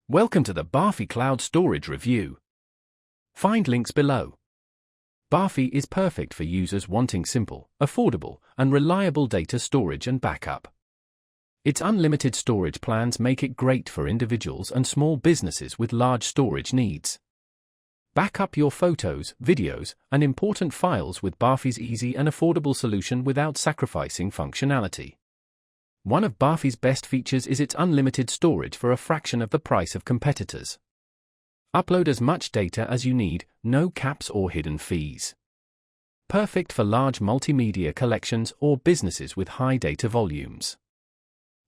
Welcome to the Backify Cloud Storage Review. Find links below. Backify is perfect for users wanting simple, affordable, and reliable data storage and backup. Its unlimited storage plans make it great for individuals and small businesses with large storage needs. Back up your photos, videos, and important files with Backify's easy and affordable solution without sacrificing functionality. One of Backify's best features is its unlimited storage for a fraction of the price of competitors. Upload as much data as you need, no caps or hidden fees. Perfect for large multimedia collections or businesses with high data volumes.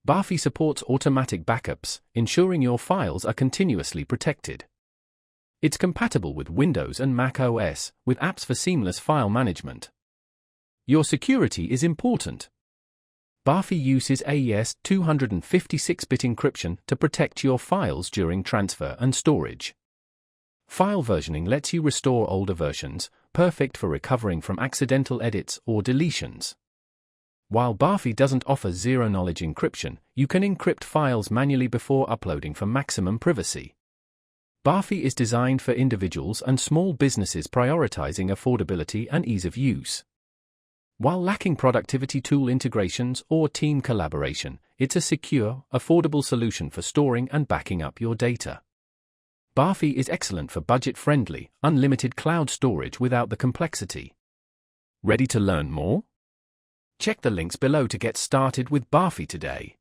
Backify supports automatic backups, ensuring your files are continuously protected. It's compatible with Windows and Mac OS, with apps for seamless file management. Your security is important. Backify uses AES 256-bit encryption to protect your files during transfer and storage. File versioning lets you restore older versions, perfect for recovering from accidental edits or deletions. While Backify doesn't offer zero-knowledge encryption, you can encrypt files manually before uploading for maximum privacy. Backify is designed for individuals and small businesses prioritizing affordability and ease of use. While lacking productivity tool integrations or team collaboration, it's a secure, affordable solution for storing and backing up your data. Backify is excellent for budget-friendly, unlimited cloud storage without the complexity. Ready to learn more? Check the links below to get started with Backify today.